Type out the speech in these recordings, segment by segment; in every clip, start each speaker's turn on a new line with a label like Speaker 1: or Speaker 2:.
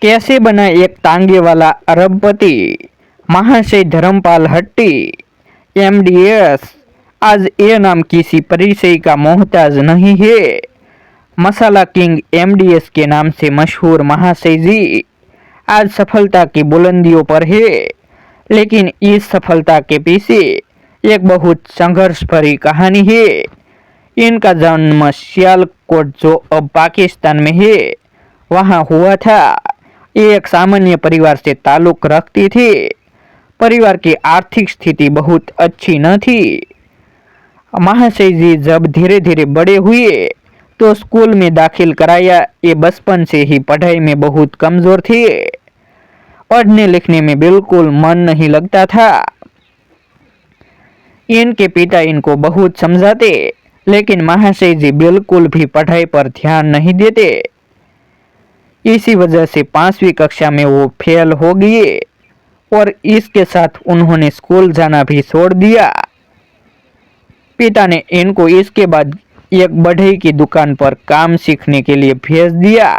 Speaker 1: कैसे बना एक तांगे वाला अरबपति। महाशय धर्मपाल हट्टी एमडीएस। आज ये नाम किसी परिचय का मोहताज नहीं है। मसाला किंग एमडीएस के नाम से मशहूर महाशय जी आज सफलता की बुलंदियों पर है, लेकिन इस सफलता के पीछे एक बहुत संघर्ष भरी कहानी है। इनका जन्म सियालकोट, जो अब पाकिस्तान में है, वहां हुआ था। ये एक सामान्य परिवार से ताल्लुक रखती थी। परिवार की आर्थिक स्थिति बहुत अच्छी न थी। महाशय जी जब धीरे धीरे बड़े हुए तो स्कूल में दाखिल कराया। ये बचपन से ही पढ़ाई में बहुत कमजोर थे। पढ़ने लिखने में बिल्कुल मन नहीं लगता था। इनके पिता इनको बहुत समझाते, लेकिन महाशय जी बिल्कुल भी पढ़ाई पर ध्यान नहीं देते। इसी वजह से 5वीं कक्षा में वो फेल हो गए और इसके साथ उन्होंने स्कूल जाना भी छोड़ दिया। पिता ने इनको इसके बाद एक बढ़ई की दुकान पर काम सीखने के लिए भेज दिया।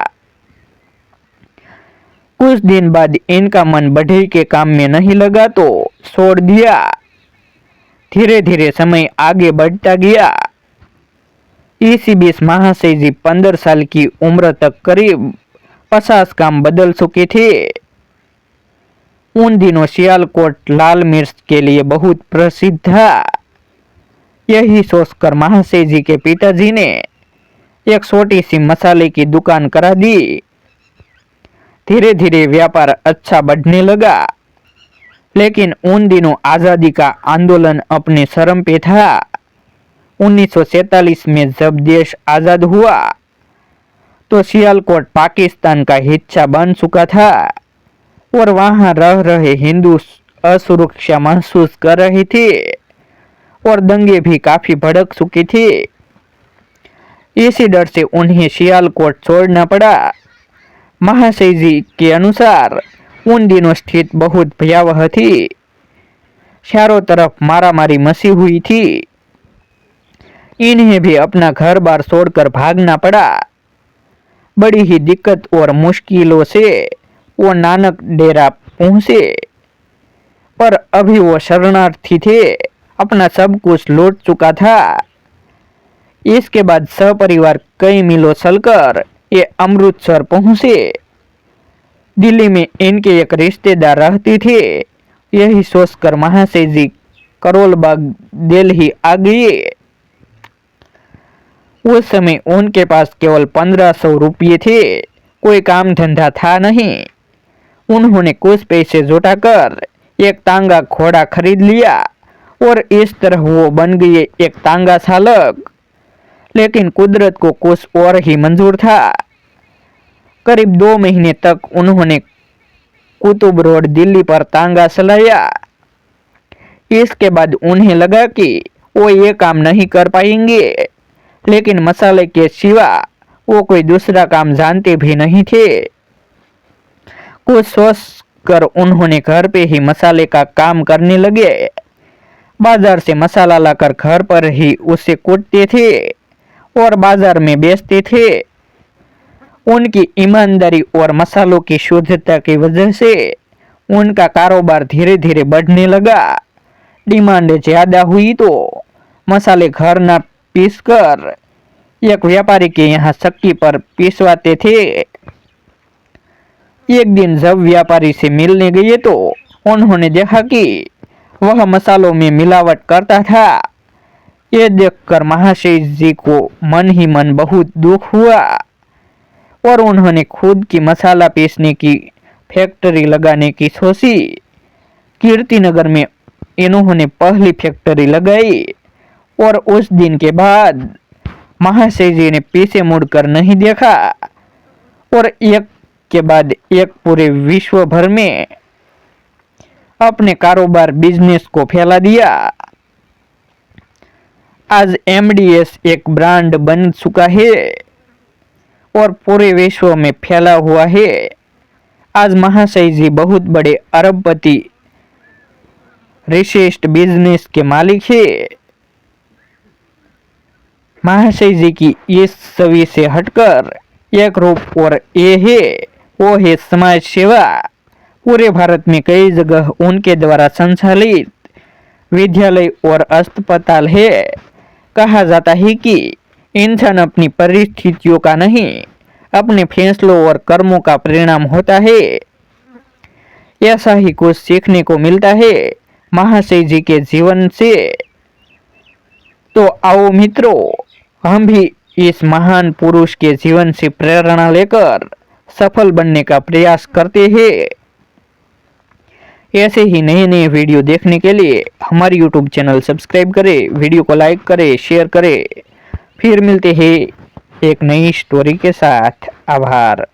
Speaker 1: कुछ दिन बाद इनका मन बढ़ई के काम में नहीं लगा तो छोड़ दिया। धीरे धीरे समय आगे बढ़ता गया। इसी बीच महाशय जी 15 साल की उम्र तक करीब 50 काम बदल चुके थे। उन दिनों सियालकोट लाल मिर्च के लिए बहुत प्रसिद्ध था। यही सोचकर महाशय जी के पिताजी ने एक छोटी सी मसाले की दुकान करा दी। धीरे धीरे व्यापार अच्छा बढ़ने लगा, लेकिन उन दिनों आजादी का आंदोलन अपने चरम पे था। 1947 में जब देश आजाद हुआ तो सियालकोट पाकिस्तान का हिस्सा बन चुका था और वहां रह रहे हिंदू असुरक्षा महसूस कर रहे थे और दंगे भी काफी भड़क चुके थे। इसी डर से उन्हें सियालकोट छोड़ना पड़ा। महाशय जी के अनुसार उन दिनों स्थिति बहुत भयावह थी। चारों तरफ मारामारी मची हुई थी। इन्हें भी अपना घर बार छोड़कर भागना पड़ा। बड़ी ही दिक्कत और मुश्किलों से वो नानक डेरा पहुंचे, पर अभी वो शरणार्थी थे। अपना सब कुछ लौट चुका था। इसके बाद सपरिवार कई मीलों चलकर ये अमृतसर पहुंचे। दिल्ली में इनके एक रिश्तेदार रहते थे। यही सोचकर महाशय जी करोल बाग दिल्ली आ गए। उस समय उनके पास केवल 1500 रुपये थे। कोई काम धंधा था नहीं। उन्होंने कुछ पैसे जुटाकर एक तांगा घोड़ा खरीद लिया और इस तरह वो बन गए एक तांगा चालक। लेकिन कुदरत को कुछ और ही मंजूर था। करीब 2 महीने तक उन्होंने कुतुब रोड दिल्ली पर तांगा चलाया। इसके बाद उन्हें लगा कि वो ये काम नहीं कर पाएंगे, लेकिन मसाले के सिवा वो कोई दूसरा काम जानते भी नहीं थे। कुछ सोच कर उन्होंने घर पे ही मसाले का काम करने लगे। बाजार से मसाला लाकर घर पर ही उसे कूटते थे और बाजार में बेचते थे। उनकी ईमानदारी और मसालों की शुद्धता की वजह से उनका कारोबार धीरे धीरे बढ़ने लगा। डिमांड ज्यादा हुई तो मसाले घर न पीसकर एक व्यापारी के यहाँ चक्की पर पीसवाते थे। एक दिन जब व्यापारी से मिलने गए तो उन्होंने देखा कि वह मसालों में मिलावट करता था। ये देखकर महाशय जी को मन ही मन बहुत दुख हुआ और उन्होंने खुद की मसाला पीसने की फैक्ट्री लगाने की सोची। कीर्तिनगर में इन्होंने पहली फैक्ट्री लगाई और उस दिन के बाद महाशय जी ने पीछे मुड़कर नहीं देखा और एक के बाद एक पूरे विश्व भर में अपने कारोबार बिजनेस को फैला दिया। आज एमडीएस एक ब्रांड बन चुका है और पूरे विश्व में फैला हुआ है। आज महाशय जी बहुत बड़े अरबपति रिसेस्ट बिजनेस के मालिक है। महाशय जी की इस छवि से हटकर एक रूप और ये है वो है समाज सेवा। पूरे भारत में कई जगह उनके द्वारा संचालित विद्यालय और अस्पताल है। कहा जाता है कि इंसान अपनी परिस्थितियों का नहीं, अपने फैसलों और कर्मों का परिणाम होता है। ऐसा ही कुछ सीखने को मिलता है महाशय जी के जीवन से। तो आओ मित्रों, हम भी इस महान पुरुष के जीवन से प्रेरणा लेकर सफल बनने का प्रयास करते हैं। ऐसे ही नए नए वीडियो देखने के लिए हमारे YouTube चैनल सब्सक्राइब करें, वीडियो को लाइक करें, शेयर करें। फिर मिलते हैं एक नई स्टोरी के साथ। आभार।